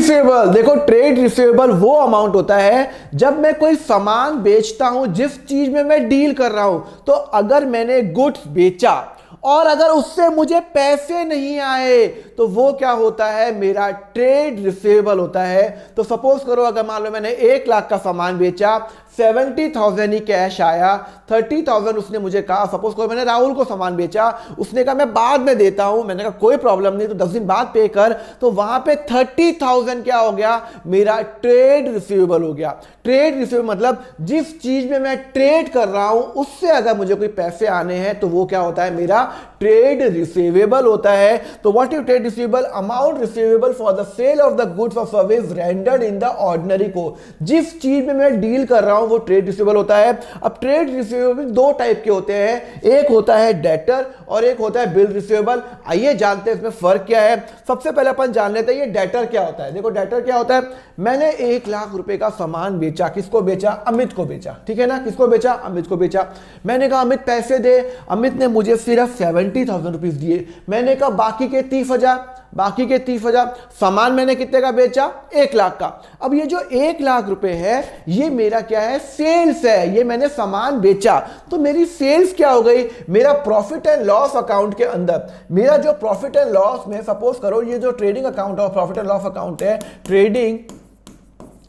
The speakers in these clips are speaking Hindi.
रिसीवेबल, देखो ट्रेड रिसीवेबल वो अमाउंट होता है जब मैं कोई सामान बेचता हूं जिस चीज में मैं डील कर रहा हूं। तो अगर मैंने गुड्स बेचा और अगर उससे मुझे पैसे नहीं आए तो वो क्या होता है, मेरा ट्रेड रिसीवेबल होता है। तो सपोज करो अगर मान लो मैंने 1 लाख का सामान बेचा, 70,000 ही कैश आया, 30,000 उसने मुझे कहा, सपोज करो मैंने राहुल को सामान बेचा, उसने कहा मैं बाद में देता हूं, मैंने कहा कोई प्रॉब्लम नहीं, तो 10 दिन बाद पे कर। तो वहां पे 30,000 क्या हो गया, मेरा ट्रेड रिसीवेबल हो गया। ट्रेड रिसीवेबल मतलब जिस चीज में मैं ट्रेड कर रहा हूं उससे अगर मुझे कोई पैसे आने हैं तो वो क्या होता है, मेरा ट्रेड रिसीवेबल होता है। तो what is trade receivable? Amount receivable for the sale of the goods और service rendered in the ordinary को, जिस चीज में मैं डील कर रहा हूं वो ट्रेड रिसीवेबल होता है। अब ट्रेड रिसीवेबल दो टाइप के होते हैं, एक होता है डेटर और एक होता है बिल रिसीवेबल। आइए जानते हैं इसमें फर्क क्या है। सबसे पहले अपन जान लेते हैं ये डेटर क्या होता है। देखो डेटर क्या होता है, मैंने 1 लाख रुपए का सामान बेचा, किसको बेचा, अमित को बेचा, ठीक है ना, किसको बेचा, अमित को बेचा। मैंने कहा अमित पैसे दे, अमित ने मुझे सिर्फ 70,000 रुपीज दिए। मैंने कहा बाकी के 30,000, बाकी के 30,000 सामान मैंने कितने का बेचा, 1 लाख का। अब ये जो 1 लाख रुपए है ये मेरा क्या है, सेल्स है, ये मैंने सामान बेचा। तो मेरी सेल्स क्या हो गई, मेरा प्रॉफिट एंड लॉस अकाउंट के अंदर, मेरा जो प्रॉफिट एंड लॉस में सपोज करो ये जो ट्रेडिंग अकाउंट और प्रॉफिट एंड लॉस अकाउंट है, trading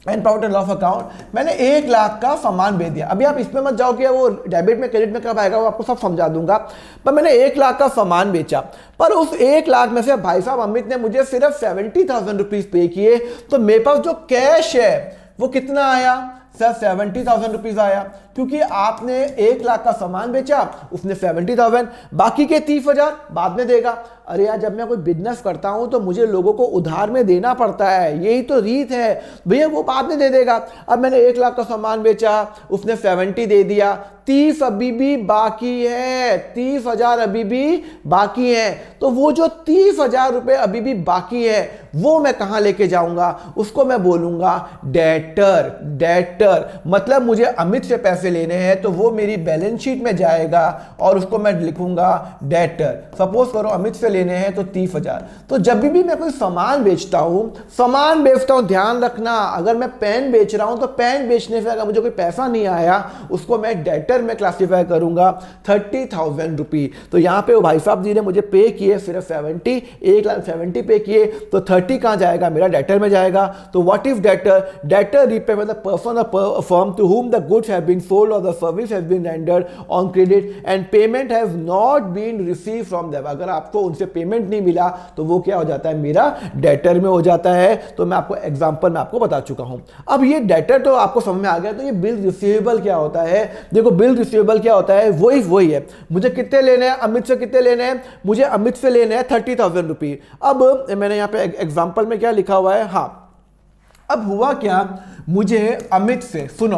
and profit and loss account, मैंने 1 लाख का सामान बेच दिया। अभी आप इसमें मत जाओ कि वो डेबिट में क्रेडिट में कब आएगा, वो आपको सब समझा दूंगा। पर मैंने 1 लाख का सामान बेचा, पर उस 1 लाख में से भाई साहब अमित ने मुझे सिर्फ 70,000 रुपीज पे किए। तो मेरे पास जो कैश है वो कितना आया, सर 70,000 रुपीज आया, क्योंकि आपने 1 लाख का सामान बेचा, उसने 70,000, बाकी के 30,000 बाद में देगा। अरे यार जब मैं कोई बिजनेस करता हूं तो मुझे लोगों को उधार में देना पड़ता है, यही तो रीत है भैया, वो बाद में दे देगा। अब मैंने 1 लाख का सामान बेचा, उसने 70 दे दिया, 30 अभी भी बाकी है, 30,000 अभी भी बाकी है। तो वो जो 30,000 रुपए अभी भी बाकी है वो मैं कहां लेके जाऊंगा, उसको मैं बोलूंगा डेटर। डेटर मतलब मुझे अमित से पैसे लेने हैं तो वो मेरी बैलेंस शीट में जाएगा और उसको मैं लिखूंगा डेटर। सपोज करो अमित से लेने हैं तो 30,000। तो जब भी मैं कोई सामान बेचता हूं, ध्यान रखना, अगर मैं पेन बेच रहा हूं तो पेन बेचने से अगर मुझे कोई पैसा नहीं आया उसको मैं डेटर में क्लासिफाई करूंगा 30,000 रुपीज। तो यहां पे वो भाई साहब जी ने मुझे पे किए सिर्फ 70, 1,70,000 पे किए, तो 30 कहां जाएगा, मेरा डेटर में जाएगा। तो व्हाट इफ debtor, debtor repayment the person और firm to whom the goods have been sold or the service has been rendered on credit and payment has not been received from them। अगर आपको उनसे पेमेंट नहीं मिला तो वो क्या हो जाता है, मेरा डेटर में हो जाता है। तो मैं आपको एग्जांपल में आपको बता चुका हूं। अब ये डेटर तो आपको समझ में आ गया। तो ये बिल रिसीवेबल क्या होता है, देखो बिल रिसीवेबल क्या होता है, वही है, मुझे कितने लेने हैं, अमित से कितने लेने हैं, मुझे अमित से लेने हैं 30,000 रुपीज। अब मैंने यहां पे एग्जांपल में क्या लिखा हुआ है, हाँ अब हुआ क्या, मुझे अमित से, सुनो,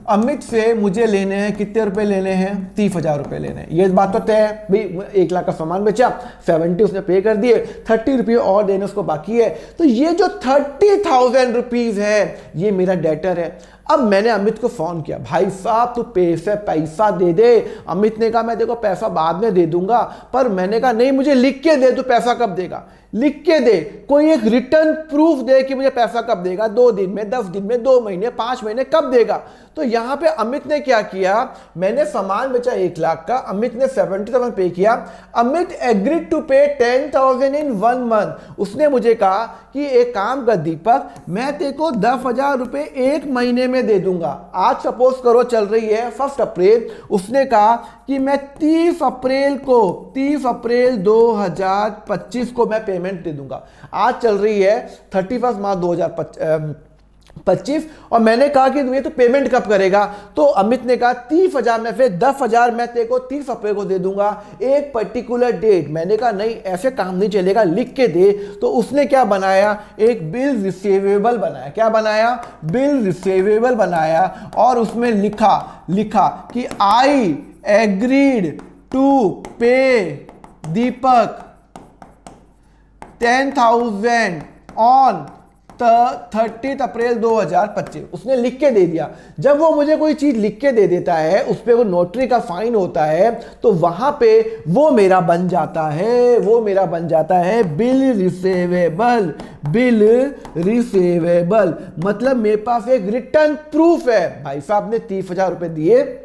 अमित से मुझे लेने हैं कितने रुपए लेने हैं, 30,000 रुपए लेने हैं। ये बात तो तय है भाई, 1 लाख का सामान बेचा, 70 उसने पे कर दिए, 30 रुपये और देने उसको बाकी है। तो ये जो 30,000 रुपीज है ये मेरा डेटर है। अब मैंने अमित को फोन किया, भाई साहब तू पैसा दे दे। अमित ने कहा मैं देखो पैसा बाद में दे दूंगा, पर मैंने कहा नहीं मुझे लिख के दे, तू पैसा कब देगा, लिख के दे, कोई एक रिटर्न प्रूफ दे कि मुझे पैसा कब देगा, 2 दिन में, 10 दिन में, 2 महीने, 5 महीने, कब देगा। तो यहां पे अमित ने क्या किया, मैंने सामान बेचा 1 लाख का, अमित ने 70,000 पे किया। अमित एग्रीड टू पे 10,000 इन 1 मंथ। उसने मुझे कहा कि एक काम कर दीपक, मैं तेरे को 10,000 रुपए 1 महीने में दे दूंगा। आज सपोज करो चल रही है 1 अप्रैल, उसने कहा कि मैं 30 अप्रैल 2025 को मैं पेमेंट दे दूंगा। आज चल रही है 31 मार्च 2025 और मैंने कहा कि ये तो पेमेंट कब करेगा। तो अमित ने कहा 30,000 में से 10,000 मैं तेरे को 30 अप्रैल को दे दूंगा, एक पर्टिकुलर डेट। मैंने कहा नहीं ऐसे काम नहीं चलेगा, लिख के दे। तो उसने क्या बनाया, एक बिल रिसीवेबल बनाया। क्या बनाया, बिल रिसीवेबल बनाया और उसमें लिखा कि आई एग्रीड टू पे दीपक 10,000 ऑन 30 अप्रैल 2025 उसने लिख के दे दिया। जब वो मुझे कोई चीज लिख के दे देता है, उस पर वो नोटरी का फाइन होता है, तो वहां पे वो मेरा बन जाता है, वो मेरा बन जाता है बिल रिसीवेबल। बिल रिसीवेबल मतलब मेरे पास एक रिटर्न प्रूफ है। भाई साहब ने 30,000 रुपए दिए,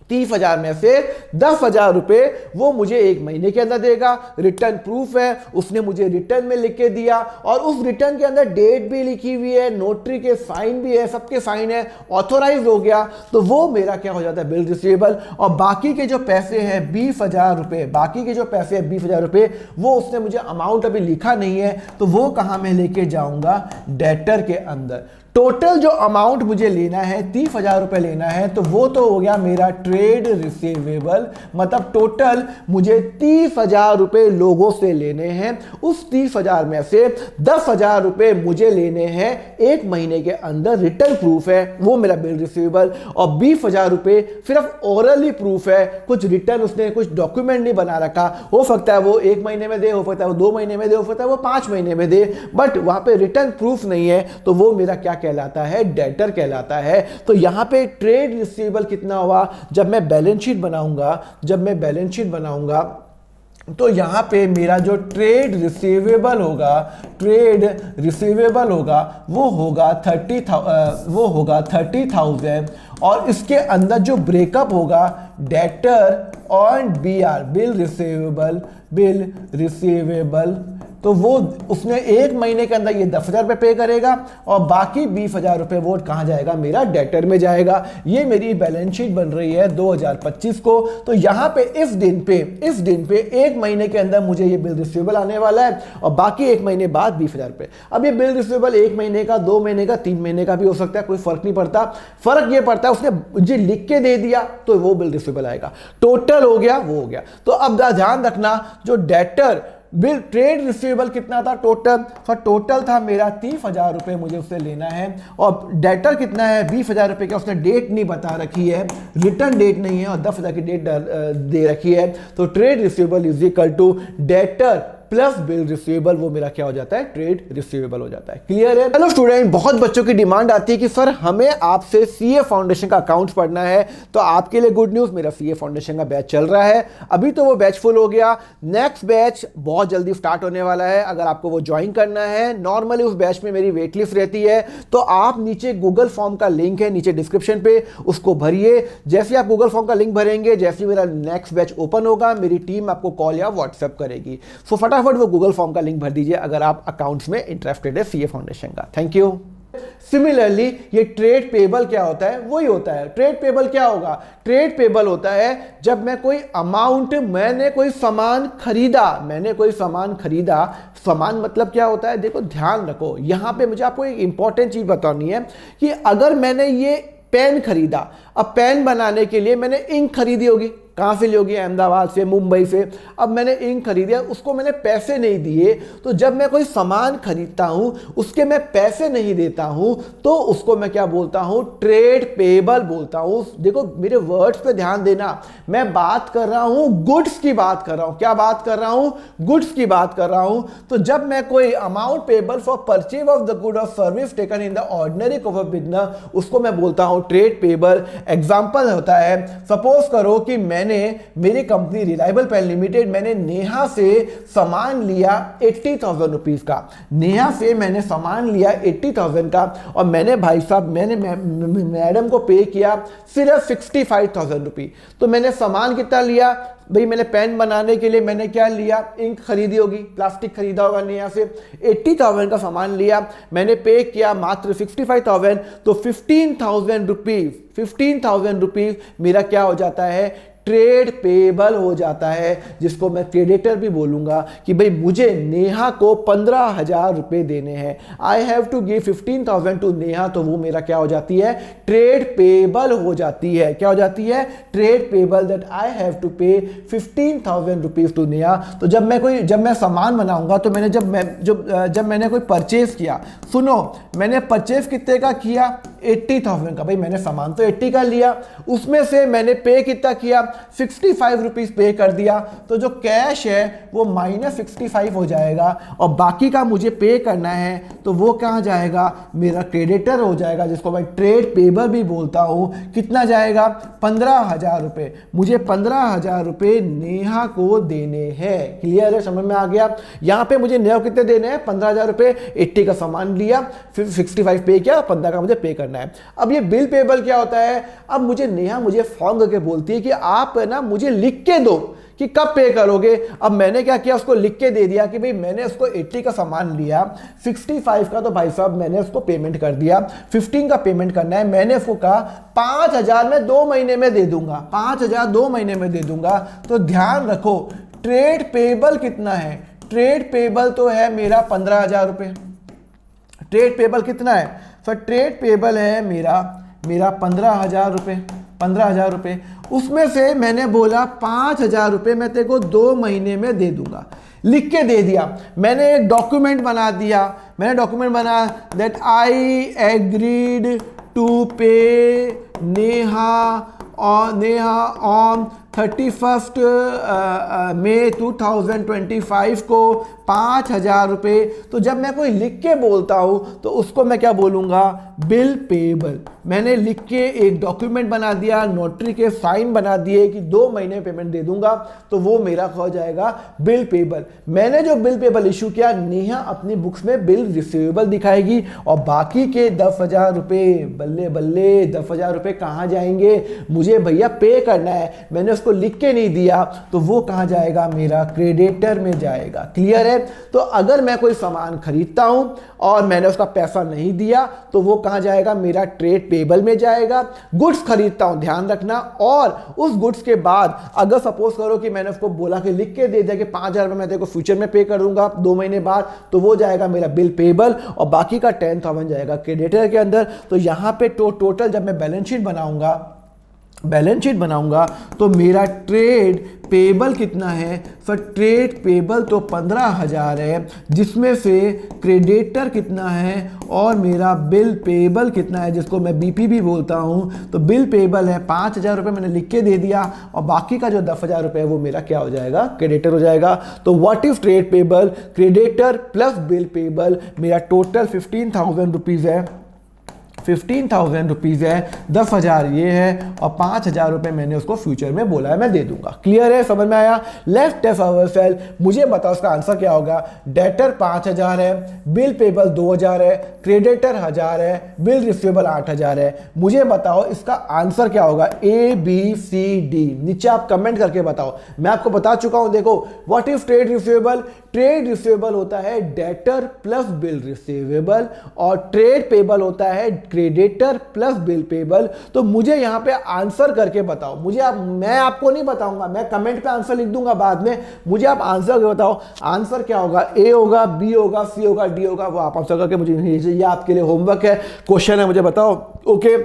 30,000 में से 10,000 रुपए वो मुझे एक महीने के अंदर देगा। रिटर्न प्रूफ है, उसने मुझे रिटर्न में लिख के दिया और उस रिटर्न के अंदर डेट भी लिखी हुई है, नोटरी के साइन भी है, सबके साइन है, ऑथोराइज हो गया, तो वो मेरा क्या हो जाता है, बिल रिसीवेबल। और बाकी के जो पैसे हैं 20,000 रुपए, बाकी के जो पैसे हैं 20,000 रुपए, वो उसने मुझे अमाउंट अभी लिखा नहीं है, तो वो कहां मैं लेके जाऊंगा, डेटर के अंदर। टोटल जो अमाउंट मुझे लेना है 30,000 रुपए लेना है, तो वो तो हो गया मेरा ट्रेड रिसीवेबल। मतलब टोटल मुझे 30,000 रुपए लोगों से लेने हैं, उस 30,000 में से 10,000 रुपए मुझे लेने हैं एक महीने के अंदर, रिटर्न प्रूफ है, वो मेरा बिल रिसीवेबल। और 20,000 रुपए सिर्फ ओरली प्रूफ है, कुछ रिटर्न उसने कुछ डॉक्यूमेंट नहीं बना रखा, हो सकता है वो एक महीने में दे, हो सकता है वो 2 महीने में दे, हो सकता है वो 5 महीने में दे, बट वहां पे रिटर्न प्रूफ नहीं है, तो वो मेरा क्या कहलाता है, डेटर कहलाता है। तो यहां पे ट्रेड रिसीवेबल कितना हुआ, जब मैं बैलेंस शीट बनाऊंगा, जब मैं बैलेंस शीट बनाऊंगा तो यहां पे मेरा जो ट्रेड रिसीवेबल होगा, ट्रेड रिसीवेबल होगा, वो होगा 30,000 और इसके अंदर जो ब्रेकअप होगा डेटर और BR, bill receivable, bill receivable, तो वो उसने एक महीने के अंदर ये 10,000 रुपये पे करेगा और बाकी 20,000 रुपये वो कहाँ जाएगा, मेरा डेटर में जाएगा। ये मेरी बैलेंस शीट बन रही है 2025 को। तो यहाँ पे इस दिन पे एक महीने के अंदर मुझे ये बिल रिसीवेबल आने वाला है और बाकी एक महीने बाद 20,000 रुपये। अब ये बिल रिसीवेबल एक महीने का, 2 महीने का, 3 महीने का भी हो सकता है, कोई फर्क नहीं पड़ता। फर्क ये पड़ता है उसने मुझे लिख के दे दिया तो वो बिल रिसीवेबल आएगा, टोटल हो गया वो हो गया। तो अब ध्यान रखना, जो डेटर बिल ट्रेड रिसीवेबल कितना था टोटल था मेरा 30,000 रुपये मुझे उससे लेना है और डेटर कितना है 20,000 रुपये का। उसने डेट नहीं बता रखी है, रिटर्न डेट नहीं है और 10,000 की डेट दे रखी है। तो trade receivable is equal to debtor plus bill receivable, वो मेरा क्या हो जाता है, ट्रेड रिसीवेबल हो जाता है। क्लियर है? हेलो स्टूडेंट, बहुत बच्चों की डिमांड आती है कि सर हमें आपसे सीए फाउंडेशन का अकाउंट्स पढ़ना है। तो आपके लिए गुड न्यूज़, मेरा सीए फाउंडेशन का बैच चल रहा है। अभी तो वो बैच फुल हो गया, नेक्स्ट बैच बहुत जल्दी स्टार्ट होने वाला है। अगर आपको वो ज्वाइन करना है, नॉर्मली उस बैच में मेरी वेट लिस्ट रहती है, तो आप नीचे गूगल फॉर्म का लिंक है नीचे डिस्क्रिप्शन पे, उसको भरिए। जैसे आप गूगल फॉर्म का लिंक भरेंगे, जैसे मेरा नेक्स्ट बैच ओपन होगा, मेरी टीम आपको कॉल या व्हाट्सएप करेगी। सो फटाफट वो गूगल फॉर्म का लिंक भर दीजिए अगर आप अकाउंट्स में इंटरेस्टेड है सीए फाउंडेशन का। Thank you. सिमिलरली ये ट्रेड पेबल क्या होता है, वही होता है। ट्रेड पेबल क्या होगा, ट्रेड पेबल होता है जब मैं कोई अमाउंट, मैंने कोई सामान खरीदा, सामान मतलब क्या होता है, देखो ध्यान रखो, यहां पे मुझे आपको एक इंपॉर्टेंट चीज बतानी है कि अगर मैंने ये पेन खरीदा, अब पेन बनाने के लिए मैंने इंक खरीदी होगी, कहाँ से ली होगी, अहमदाबाद से, मुंबई से। अब मैंने इंक खरीदा, उसको मैंने पैसे नहीं दिए, तो जब मैं कोई सामान खरीदता हूं उसके मैं पैसे नहीं देता हूं, तो उसको मैं क्या बोलता हूं, ट्रेड पेबल बोलता हूं। देखो मेरे वर्ड्स पे ध्यान देना, मैं बात कर रहा हूं गुड्स की बात कर रहा हूं। क्या बात कर रहा हूं, गुड्स की बात कर रहा हूं। तो जब मैं कोई amount payable for purchase of the good और service taken in the ordinary course of business, उसको मैं बोलता हूं ट्रेड पेबल। एग्जांपल होता है, सपोज करो कि मेरी कंपनी रिलायबल पेन लिमिटेड, मैंने नेहा से सामान लिया 80,000 रुपीज का, नेहा से मैंने सामान लिया 80,000 का और मैंने भाई साहब मैंने मैडम को पे किया सिर्फ 65,000 रुपीज। तो मैंने सामान कितना लिया भाई, मैंने पेन बनाने के लिए मैंने क्या लिया, इंक खरीदी होगी, प्लास्टिक खरीदा होगा नेहा से, 80,000 का सामान लिया, मैंने पे किया मात्र 65,000, तो 15,000 रुपीज मेरा क्या हो जाता है, ट्रेड पेबल हो जाता है, जिसको मैं क्रेडिटर भी बोलूंगा कि भाई मुझे नेहा को 15,000 रुपए देने हैं, I have to give 15,000 to Neha, तो वो मेरा क्या हो जाती है, ट्रेड पेबल हो जाती है। क्या हो जाती है, trade payable, that I have to pay 15,000 rupees to Neha. तो जब मैं सामान बनाऊंगा, तो जब मैंने कोई परचेज किया, सुनो मैंने परचेज कितने का किया, 80,000 का। भाई मैंने सामान तो 80 का लिया, उसमें से मैंने पे कितना किया, ₹65 पे कर दिया, तो जो कैश है वो -65 हो जाएगा और बाकी का मुझे पे करना है तो वो कहाँ जाएगा, मेरा क्रेडिटर हो जाएगा, जिसको मैं ट्रेड पेबल भी बोलता हूँ। कितना जाएगा, ₹15,000। मुझे ₹15,000 नेहा को देने हैं। क्लियर है, समझ में आ गया। यहाँ पे मुझे नेहा कितने देने हैं, ₹15,000। 80 का सामान लिया, फिर 65 पे किया, 15 का मुझे पे करना है। अब ये बिल पेबल क्या होता है, अब मुझे नेहा मुझे फोन करके बोलती है कि आप ना मुझे लिख के दो कि कब पे करोगे। अब मैंने क्या किया, उसको लिख के दे दिया कि भाई मैंने उसको 80 का सामान लिया, 65 का तो भाई साहब मैंने उसको पेमेंट कर दिया, 15 का पेमेंट करना है। मैंने उसको कहा 5,000 मैं 2 महीने में दे दूंगा, 5,000 2 महीने में दे दूंगा। तो ध्यान रखो ट्रेड पेबल कितना है, ट्रेड पेबल तो है मेरा ₹15,000। ट्रेड पेबल कितना है सर, ट्रेड पेबल है मेरा 15,000 रुपए। उसमें से मैंने बोला 5,000 रुपए मैं तेरे को 2 महीने में दे दूंगा, लिख के दे दिया। मैंने एक डॉक्यूमेंट बना दिया, मैंने डॉक्यूमेंट बना दैट आई एग्रीड टू पे नेहा ऑन 31 मई 2025 को 5,000 रुपये। तो जब मैं कोई लिख के बोलता हूँ तो उसको मैं क्या बोलूँगा, बिल पेबल। मैंने लिख के एक डॉक्यूमेंट बना दिया, नोटरी के साइन बना दिए कि 2 महीने पेमेंट दे दूंगा, तो वो मेरा हो जाएगा बिल पेबल। मैंने जो बिल पेबल इशू किया, नेहा अपनी बुक्स में बिल रिसीवेबल दिखाएगी और बाकी के 10,000 रुपये, बल्ले बल्ले 10,000 रुपये कहाँ जाएंगे, मुझे भैया पे करना है, मैंने उसको लिख के नहीं दिया, तो वो कहाँ जाएगा, मेरा क्रेडिटर में जाएगा। क्लियर है। तो अगर मैं कोई सामान खरीदता हूं और मैंने उसका पैसा नहीं दिया तो वो कहां जाएगा, मेरा ट्रेड पेबल में जाएगा। गुड्स खरीदता हूं, ध्यान रखना, और उस गुड्स के बाद अगर सपोज करो कि मैंने उसको बोला कि लिख के दे दिया कि 5,000 रुपये मैं तेरे को फ्यूचर में पे कर दूंगा 2 महीने बाद, तो वो जाएगा मेरा बिल पेबल और बाकी का 10,000 जाएगा क्रेडिटर के अंदर। तो यहां पे टोटल जब मैं बैलेंस शीट बनाऊंगा तो मेरा ट्रेड पेबल कितना है सर, ट्रेड पेबल तो 15,000 है, जिसमें से क्रेडिटर कितना है और मेरा बिल पेबल कितना है, जिसको मैं बीपी भी बोलता हूं। तो बिल पेबल है 5,000 रुपये मैंने लिख के दे दिया और बाकी का जो 10,000 रुपये है वो मेरा क्या हो जाएगा, क्रेडिटर हो जाएगा। तो what is trade payable, creditor plus bill payable, मेरा टोटल 15,000 रुपीज़ है, 15,000 रुपीज़ है, 10,000 ये है और 5,000 रुपये मैंने उसको फ्यूचर में बोला है मैं दे दूंगा। क्लियर है, समझ में आया। लेट्स टेस्ट आवरसेल्फ, मुझे बताओ उसका आंसर क्या होगा। डेटर 5,000 है, बिल पेबल 2,000 है, क्रेडिटर 1,000 है, बिल रिसीवेबल 8,000 है। मुझे बताओ इसका आंसर क्या होगा, ABCD। नीचे आप कमेंट करके बताओ। मैं आपको बता चुका हूं, देखो what is trade receivable, trade receivable होता है डेटर प्लस बिल रिसीवेबल और ट्रेड पेबल होता है क्रेडिटर प्लस बिल पेबल। तो मुझे यहां पे आंसर करके बताओ, मैं आपको नहीं बताऊंगा, मैं कमेंट पे आंसर लिख दूंगा बाद में, मुझे आप आंसर करके बताओ। आंसर क्या होगा, A होगा, B होगा, C होगा, D होगा, वो आप आंसर करके मुझे भेजिए। ये आपके लिए होमवर्क है, क्वेश्चन है, मुझे बताओ। ओके,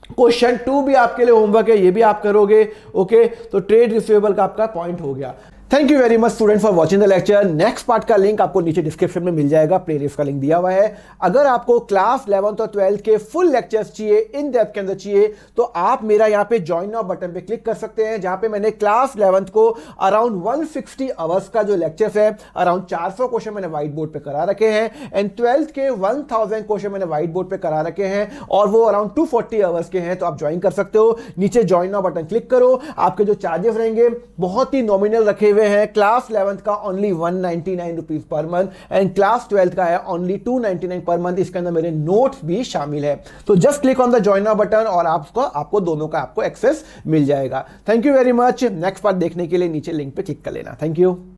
क्वेश्चन 2 भी आपके लिए होमवर्क है, ये भी आप करोगे। ओके, तो ट्रेड रिसीवेबल का आपका पॉइंट हो गया। Thank you very much student for watching the lecture. Next part का लिंक आपको नीचे डिस्क्रिप्शन में मिल जाएगा, प्लेलिस्ट का लिंक दिया हुआ है। अगर आपको क्लास 11th और 12th के फुल लेक्चर्स चाहिए, इन डेप्थ के अंदर चाहिए, तो आप मेरा यहाँ पे ज्वाइन नाउ बटन पे क्लिक कर सकते हैं, जहां पे मैंने क्लास 11th को अराउंड 160 आवर्स का जो लेक्चर्स है, अराउंड 400 क्वेश्चन मैंने व्हाइट बोर्ड पे करा रखे हैं, एंड 12th के 1000 क्वेश्चन मैंने व्हाइट बोर्ड पे करा रखे हैं और वो अराउंड 240 आवर्स के हैं। तो आप ज्वाइन कर सकते हो, नीचे ज्वाइन नाउ बटन क्लिक करो। आपके जो चार्जेस रहेंगे बहुत ही नॉमिनल रखे हुए हैं। क्लास 11th का only 199 rupees per month and class 12th का है ओनली 299 पर मंथ। इसके अंदर मेरे नोट्स भी शामिल है। तो just click on the join now button और आपको दोनों का आपको एक्सेस मिल जाएगा। Thank you very much. Next part देखने के लिए नीचे लिंक पे क्लिक कर लेना। Thank you.